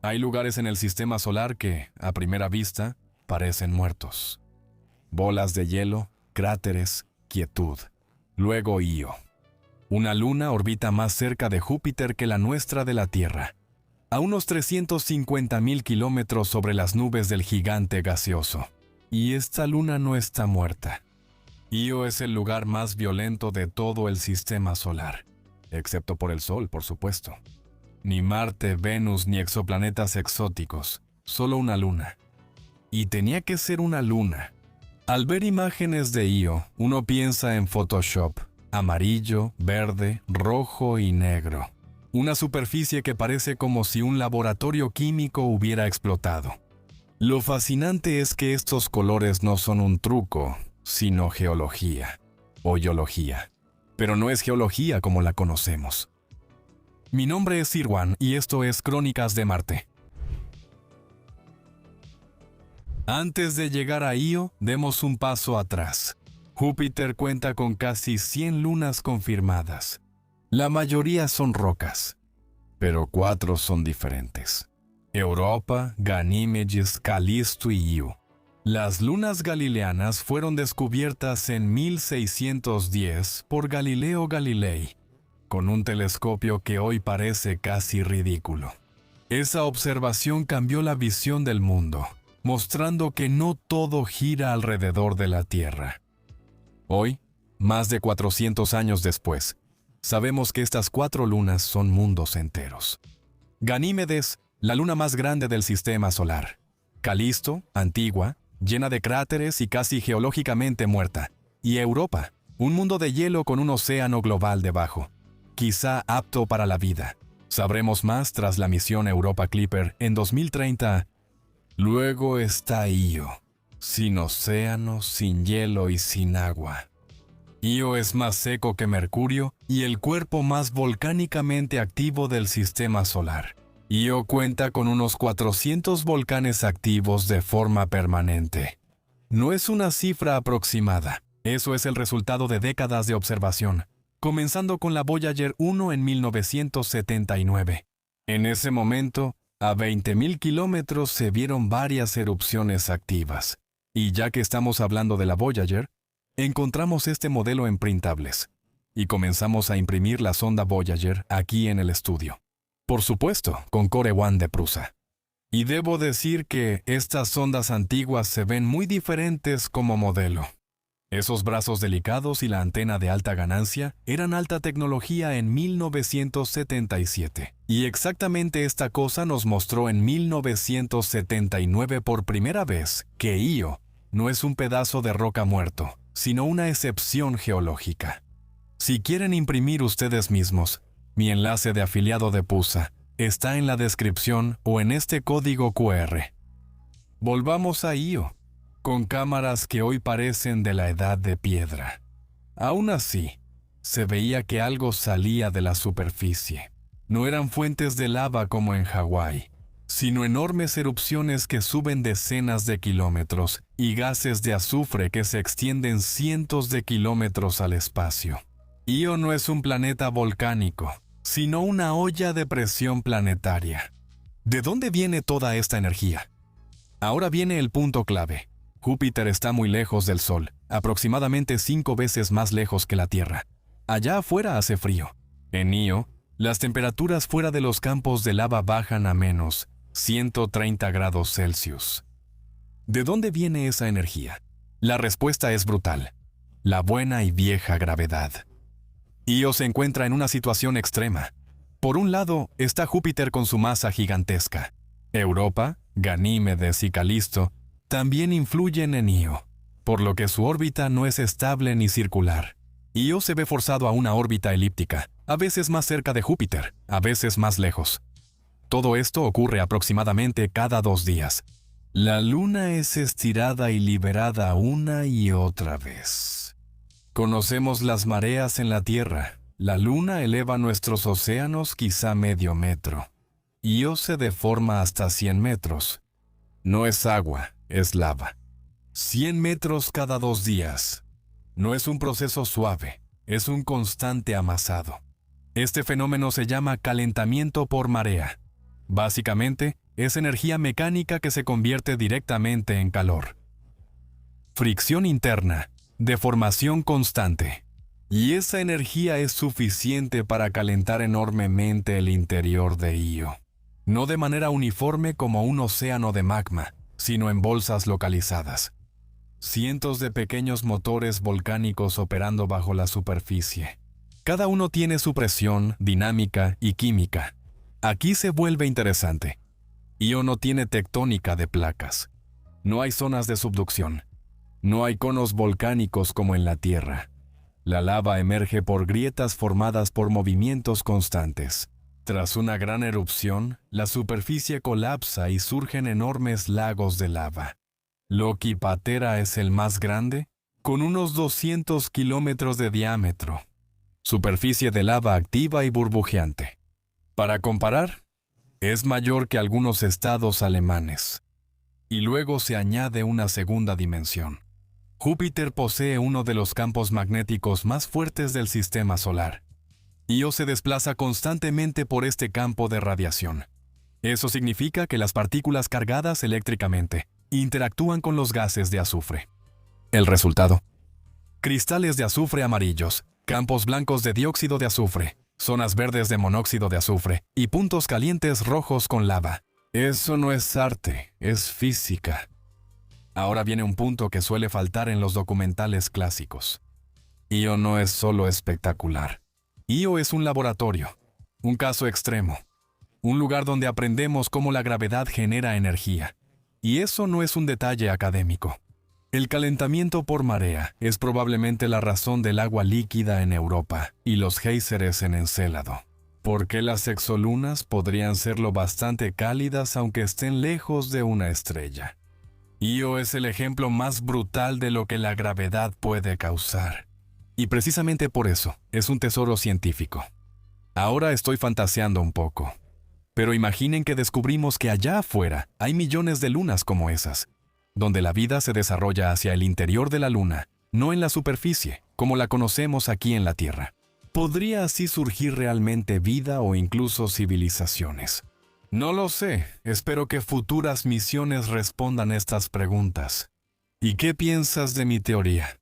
Hay lugares en el sistema solar que, a primera vista, parecen muertos. Bolas de hielo, cráteres, quietud. Luego Io. Una luna orbita más cerca de Júpiter que la nuestra de la Tierra, a unos 350.000 kilómetros sobre las nubes del gigante gaseoso. Y esta luna no está muerta. Io es el lugar más violento de todo el sistema solar, excepto por el Sol, por supuesto. Ni Marte, Venus, ni exoplanetas exóticos, solo una luna. Y tenía que ser una luna. Al ver imágenes de Io, uno piensa en Photoshop, amarillo, verde, rojo y negro. Una superficie que parece como si un laboratorio químico hubiera explotado. Lo fascinante es que estos colores no son un truco, sino geología, o geología. Pero no es geología como la conocemos. Mi nombre es Irwan y esto es Crónicas de Marte. Antes de llegar a Io, demos un paso atrás. Júpiter cuenta con casi 100 lunas confirmadas. La mayoría son rocas, pero 4 son diferentes. Europa, Ganímedes, Calisto y Io. Las lunas galileanas fueron descubiertas en 1610 por Galileo Galilei, con un telescopio que hoy parece casi ridículo. Esa observación cambió la visión del mundo, mostrando que no todo gira alrededor de la Tierra. Hoy, más de 400 años después, sabemos que estas 4 lunas son mundos enteros. Ganímedes, la luna más grande del sistema solar. Calisto, antigua, llena de cráteres y casi geológicamente muerta. Y Europa, un mundo de hielo con un océano global debajo, quizá apto para la vida. Sabremos más tras la misión Europa Clipper en 2030. Luego está Io, sin océano, sin hielo y sin agua. Io es más seco que Mercurio y el cuerpo más volcánicamente activo del sistema solar. Io cuenta con unos 400 volcanes activos de forma permanente. No es una cifra aproximada, eso es el resultado de décadas de observación, comenzando con la Voyager 1 en 1979. En ese momento, a 20.000 kilómetros se vieron varias erupciones activas. Y ya que estamos hablando de la Voyager, encontramos este modelo en printables y comenzamos a imprimir la sonda Voyager aquí en el estudio. Por supuesto, con Core One de Prusa. Y debo decir que estas sondas antiguas se ven muy diferentes como modelo. Esos brazos delicados y la antena de alta ganancia eran alta tecnología en 1977. Y exactamente esta cosa nos mostró en 1979 por primera vez que Io no es un pedazo de roca muerto, sino una excepción geológica. Si quieren imprimir ustedes mismos, mi enlace de afiliado de Prusa está en la descripción o en este código QR. Volvamos a Io, con cámaras que hoy parecen de la edad de piedra. Aún así, se veía que algo salía de la superficie. No eran fuentes de lava como en Hawái, sino enormes erupciones que suben decenas de kilómetros y gases de azufre que se extienden cientos de kilómetros al espacio. Io no es un planeta volcánico, sino una olla de presión planetaria. ¿De dónde viene toda esta energía? Ahora viene el punto clave. Júpiter está muy lejos del Sol, aproximadamente 5 veces más lejos que la Tierra. Allá afuera hace frío. En Io, las temperaturas fuera de los campos de lava bajan a menos 130 grados Celsius. ¿De dónde viene esa energía? La respuesta es brutal. La buena y vieja gravedad. Io se encuentra en una situación extrema. Por un lado está Júpiter con su masa gigantesca. Europa, Ganímedes y Calisto también influyen en Io, por lo que su órbita no es estable ni circular. Io se ve forzado a una órbita elíptica, a veces más cerca de Júpiter, a veces más lejos. Todo esto ocurre aproximadamente cada 2 días. La Luna es estirada y liberada una y otra vez. Conocemos las mareas en la Tierra. La Luna eleva nuestros océanos quizá medio metro. Io se deforma hasta 100 metros. No es agua, es lava. 100 metros cada 2 días. No es un proceso suave, es un constante amasado. Este fenómeno se llama calentamiento por marea. Básicamente, es energía mecánica que se convierte directamente en calor. Fricción interna, deformación constante. Y esa energía es suficiente para calentar enormemente el interior de Io. No de manera uniforme como un océano de magma, sino en bolsas localizadas. Cientos de pequeños motores volcánicos operando bajo la superficie. Cada uno tiene su presión, dinámica y química. Aquí se vuelve interesante. Io no tiene tectónica de placas. No hay zonas de subducción. No hay conos volcánicos como en la Tierra. La lava emerge por grietas formadas por movimientos constantes. Tras una gran erupción, la superficie colapsa y surgen enormes lagos de lava. Loki Patera es el más grande, con unos 200 kilómetros de diámetro. Superficie de lava activa y burbujeante. Para comparar, es mayor que algunos estados alemanes. Y luego se añade una segunda dimensión. Júpiter posee uno de los campos magnéticos más fuertes del sistema solar. Io se desplaza constantemente por este campo de radiación. Eso significa que las partículas cargadas eléctricamente interactúan con los gases de azufre. El resultado: cristales de azufre amarillos, campos blancos de dióxido de azufre, zonas verdes de monóxido de azufre y puntos calientes rojos con lava. Eso no es arte, es física. Ahora viene un punto que suele faltar en los documentales clásicos. Io no es solo espectacular. Io es un laboratorio, un caso extremo, un lugar donde aprendemos cómo la gravedad genera energía. Y eso no es un detalle académico. El calentamiento por marea es probablemente la razón del agua líquida en Europa y los géiseres en Encélado. Porque las exolunas podrían serlo bastante cálidas aunque estén lejos de una estrella. Io es el ejemplo más brutal de lo que la gravedad puede causar. Y precisamente por eso es un tesoro científico. Ahora estoy fantaseando un poco. Pero imaginen que descubrimos que allá afuera hay millones de lunas como esas, donde la vida se desarrolla hacia el interior de la luna, no en la superficie, como la conocemos aquí en la Tierra. ¿Podría así surgir realmente vida o incluso civilizaciones? No lo sé, espero que futuras misiones respondan estas preguntas. ¿Y qué piensas de mi teoría?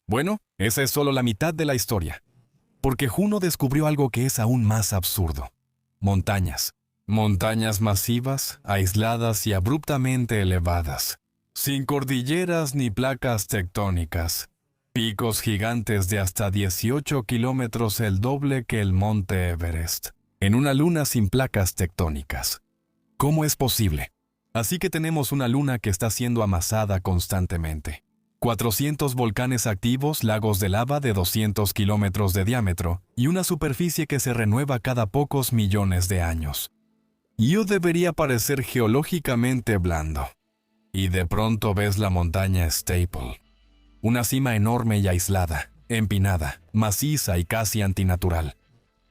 Bueno, esa es solo la mitad de la historia, porque Juno descubrió algo que es aún más absurdo. Montañas. Montañas masivas, aisladas y abruptamente elevadas, sin cordilleras ni placas tectónicas. Picos gigantes de hasta 18 kilómetros, el doble que el monte Everest, en una luna sin placas tectónicas. ¿Cómo es posible? Así que tenemos una luna que está siendo amasada constantemente. 400 volcanes activos, lagos de lava de 200 kilómetros de diámetro y una superficie que se renueva cada pocos millones de años. Io debería parecer geológicamente blando. Y de pronto ves la montaña Staple. Una cima enorme y aislada, empinada, maciza y casi antinatural.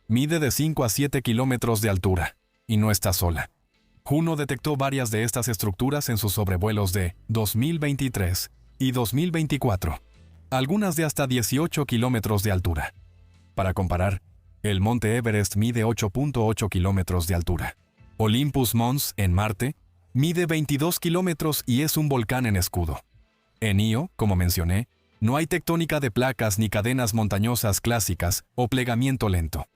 Mide de 5 a 7 kilómetros de altura y no está sola. Juno detectó varias de estas estructuras en sus sobrevuelos de 2023 y 2024, algunas de hasta 18 kilómetros de altura. Para comparar, el monte Everest mide 8.8 kilómetros de altura. Olympus Mons, en Marte, mide 22 kilómetros y es un volcán en escudo. En Io, como mencioné, no hay tectónica de placas ni cadenas montañosas clásicas o plegamiento lento.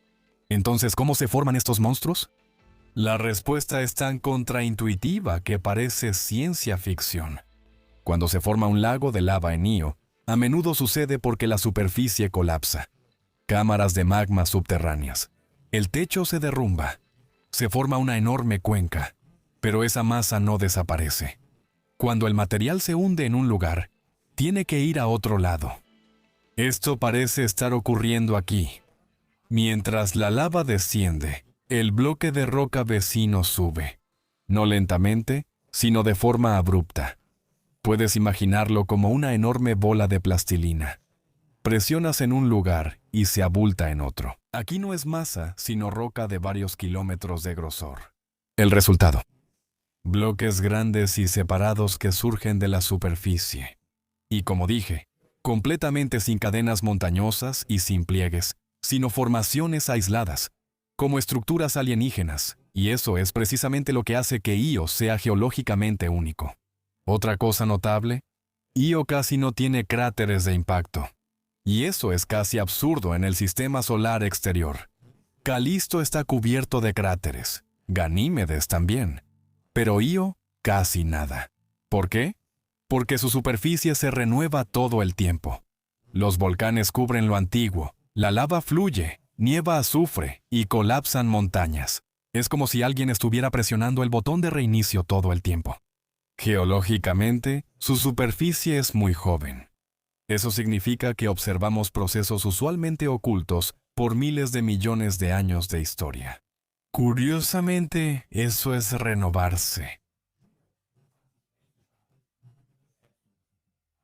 Entonces, ¿cómo se forman estos monstruos? La respuesta es tan contraintuitiva que parece ciencia ficción. Cuando se forma un lago de lava en Io, a menudo sucede porque la superficie colapsa. Cámaras de magma subterráneas. El techo se derrumba. Se forma una enorme cuenca, pero esa masa no desaparece. Cuando el material se hunde en un lugar, tiene que ir a otro lado. Esto parece estar ocurriendo aquí. Mientras la lava desciende, el bloque de roca vecino sube. No lentamente, sino de forma abrupta. Puedes imaginarlo como una enorme bola de plastilina. Presionas en un lugar y se abulta en otro. Aquí no es masa, sino roca de varios kilómetros de grosor. El resultado: bloques grandes y separados que surgen de la superficie. Y como dije, completamente sin cadenas montañosas y sin pliegues, sino formaciones aisladas. como estructuras alienígenas, y eso es precisamente lo que hace que Io sea geológicamente único. Otra cosa notable, Io casi no tiene cráteres de impacto, y eso es casi absurdo en el sistema solar exterior. Calisto está cubierto de cráteres, Ganímedes también, pero Io casi nada. ¿Por qué? Porque su superficie se renueva todo el tiempo. Los volcanes cubren lo antiguo, la lava fluye, nieva azufre y colapsan montañas. Es como si alguien estuviera presionando el botón de reinicio todo el tiempo. Geológicamente, su superficie es muy joven. Eso significa que observamos procesos usualmente ocultos por miles de millones de años de historia. Curiosamente, eso es renovarse.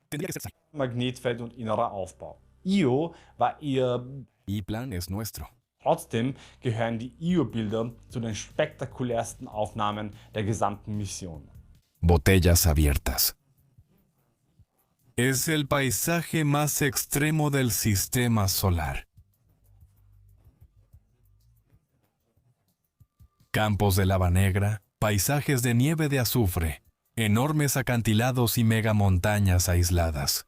Tendría que ser así. Magnetfeld und innerer Aufbau. Io war eher. Y-Plan es nuestro. Trotzdem gehören die Io-Bilder zu den spektakulärsten Aufnahmen der gesamten Mission. Botellas abiertas. Es el paisaje más extremo del sistema solar. Campos de lava negra, paisajes de nieve de azufre, enormes acantilados y megamontañas aisladas.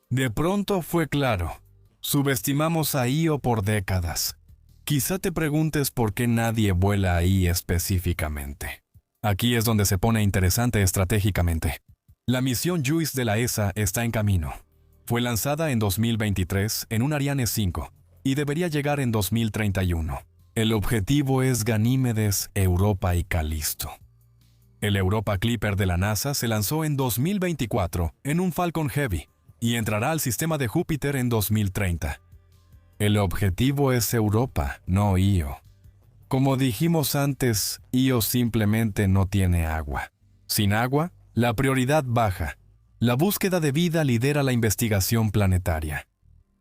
De pronto fue claro, subestimamos a Io por décadas. Quizá te preguntes por qué nadie vuela ahí específicamente. Aquí es donde se pone interesante estratégicamente. La misión JUICE de la ESA está en camino. Fue lanzada en 2023 en un Ariane 5 y debería llegar en 2031. El objetivo es Ganímedes, Europa y Calisto. El Europa Clipper de la NASA se lanzó en 2024 en un Falcon Heavy y entrará al sistema de Júpiter en 2030. El objetivo es Europa, no Io. Como dijimos antes, Io simplemente no tiene agua. Sin agua, la prioridad baja. La búsqueda de vida lidera la investigación planetaria.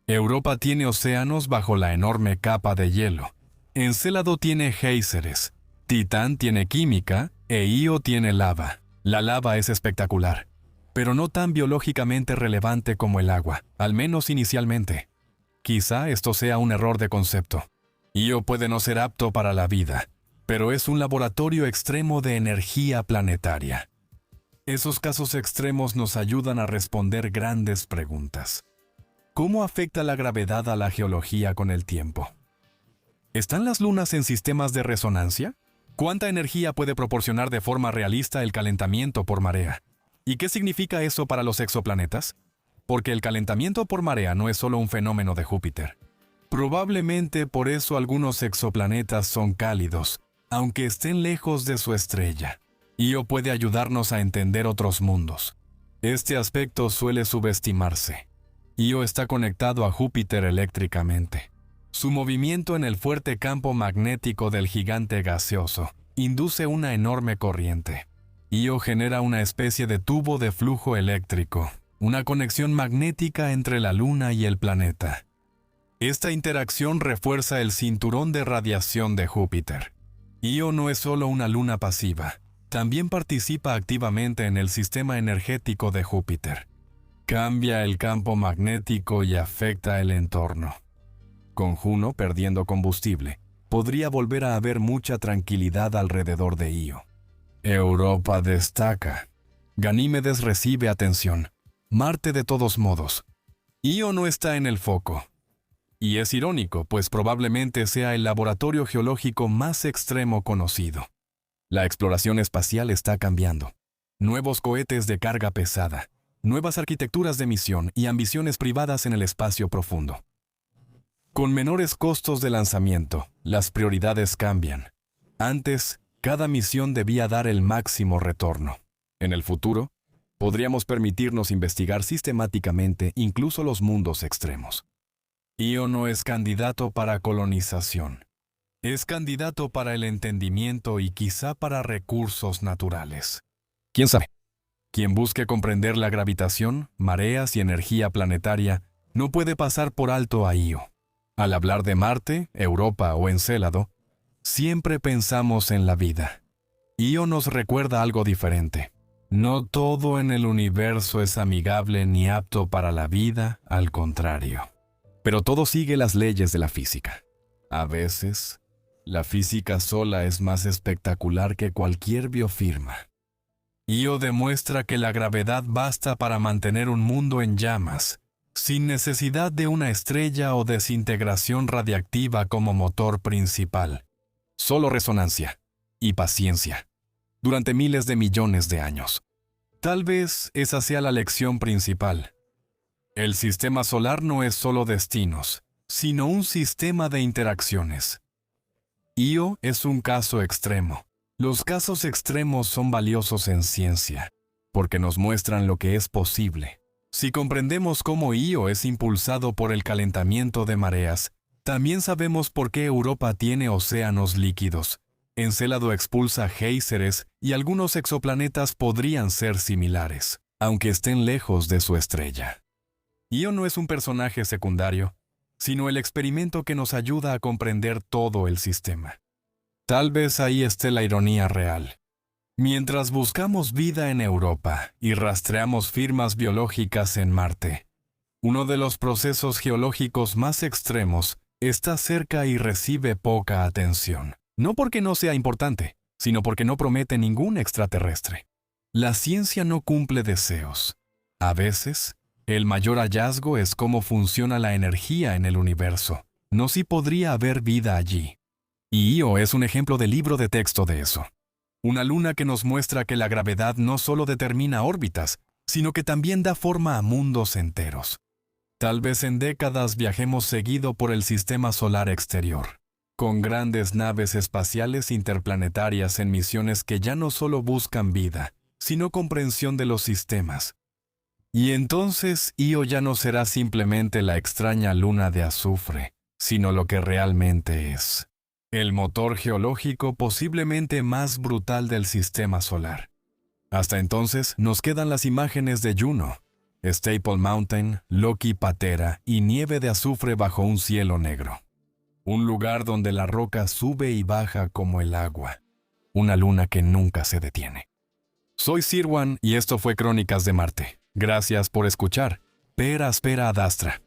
Europa tiene océanos bajo la enorme capa de hielo. Encélado tiene géiseres. Titán tiene química e Io tiene lava. La lava es espectacular, pero no tan biológicamente relevante como el agua, al menos inicialmente. Quizá esto sea un error de concepto. Io puede no ser apto para la vida, pero es un laboratorio extremo de energía planetaria. Esos casos extremos nos ayudan a responder grandes preguntas. ¿Cómo afecta la gravedad a la geología con el tiempo? ¿Están las lunas en sistemas de resonancia? ¿Cuánta energía puede proporcionar de forma realista el calentamiento por marea? ¿Y qué significa eso para los exoplanetas? Porque el calentamiento por marea no es solo un fenómeno de Júpiter. Probablemente por eso algunos exoplanetas son cálidos, aunque estén lejos de su estrella. Io puede ayudarnos a entender otros mundos. Este aspecto suele subestimarse. Io está conectado a Júpiter eléctricamente. Su movimiento en el fuerte campo magnético del gigante gaseoso induce una enorme corriente. Io genera una especie de tubo de flujo eléctrico, una conexión magnética entre la Luna y el planeta. Esta interacción refuerza el cinturón de radiación de Júpiter. Io no es solo una luna pasiva, también participa activamente en el sistema energético de Júpiter. Cambia el campo magnético y afecta el entorno. Con Juno perdiendo combustible, podría volver a haber mucha tranquilidad alrededor de Io. Europa destaca. Ganímedes recibe atención. Marte de todos modos. Io no está en el foco. Y es irónico, pues probablemente sea el laboratorio geológico más extremo conocido. La exploración espacial está cambiando. Nuevos cohetes de carga pesada, nuevas arquitecturas de misión y ambiciones privadas en el espacio profundo. Con menores costos de lanzamiento, las prioridades cambian. Antes, cada misión debía dar el máximo retorno. En el futuro, podríamos permitirnos investigar sistemáticamente incluso los mundos extremos. Io no es candidato para colonización. Es candidato para el entendimiento y quizá para recursos naturales. ¿Quién sabe? Quien busque comprender la gravitación, mareas y energía planetaria no puede pasar por alto a Io. Al hablar de Marte, Europa o Encélado, siempre pensamos en la vida. Io nos recuerda algo diferente. No todo en el universo es amigable ni apto para la vida, al contrario. Pero todo sigue las leyes de la física. A veces, La física sola es más espectacular que cualquier biofirma. Io demuestra que la gravedad basta para mantener un mundo en llamas, sin necesidad de una estrella o desintegración radiactiva como motor principal. Solo resonancia y paciencia, durante miles de millones de años. Tal vez esa sea la lección principal. El sistema solar no es solo destinos, sino un sistema de interacciones. Io es un caso extremo. Los casos extremos son valiosos en ciencia, porque nos muestran lo que es posible. Si comprendemos cómo Io es impulsado por el calentamiento de mareas, también sabemos por qué Europa tiene océanos líquidos. Encélado expulsa géiseres y algunos exoplanetas podrían ser similares, aunque estén lejos de su estrella. Io no es un personaje secundario, sino el experimento que nos ayuda a comprender todo el sistema. Tal vez ahí esté la ironía real. Mientras buscamos vida en Europa y rastreamos firmas biológicas en Marte, uno de los procesos geológicos más extremos está cerca y recibe poca atención. No porque no sea importante, sino porque no promete ningún extraterrestre. La ciencia no cumple deseos. A veces, el mayor hallazgo es cómo funciona la energía en el universo, no si podría haber vida allí. Y Io es un ejemplo de libro de texto de eso. Una luna que nos muestra que la gravedad no solo determina órbitas, sino que también da forma a mundos enteros. Tal vez en décadas viajemos seguido por el sistema solar exterior, con grandes naves espaciales interplanetarias en misiones que ya no solo buscan vida, sino comprensión de los sistemas. Y entonces Io ya no será simplemente la extraña luna de azufre, sino lo que realmente es. El motor geológico posiblemente más brutal del sistema solar. Hasta entonces nos quedan las imágenes de Juno, Staple Mountain, Loki Patera y nieve de azufre bajo un cielo negro. Un lugar donde la roca sube y baja como el agua. Una luna que nunca se detiene. Soy Sirwan y esto fue Crónicas de Marte. Gracias por escuchar. Per aspera ad astra.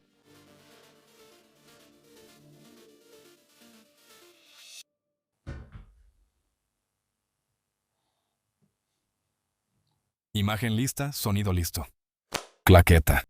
Imagen lista, sonido listo. Claqueta.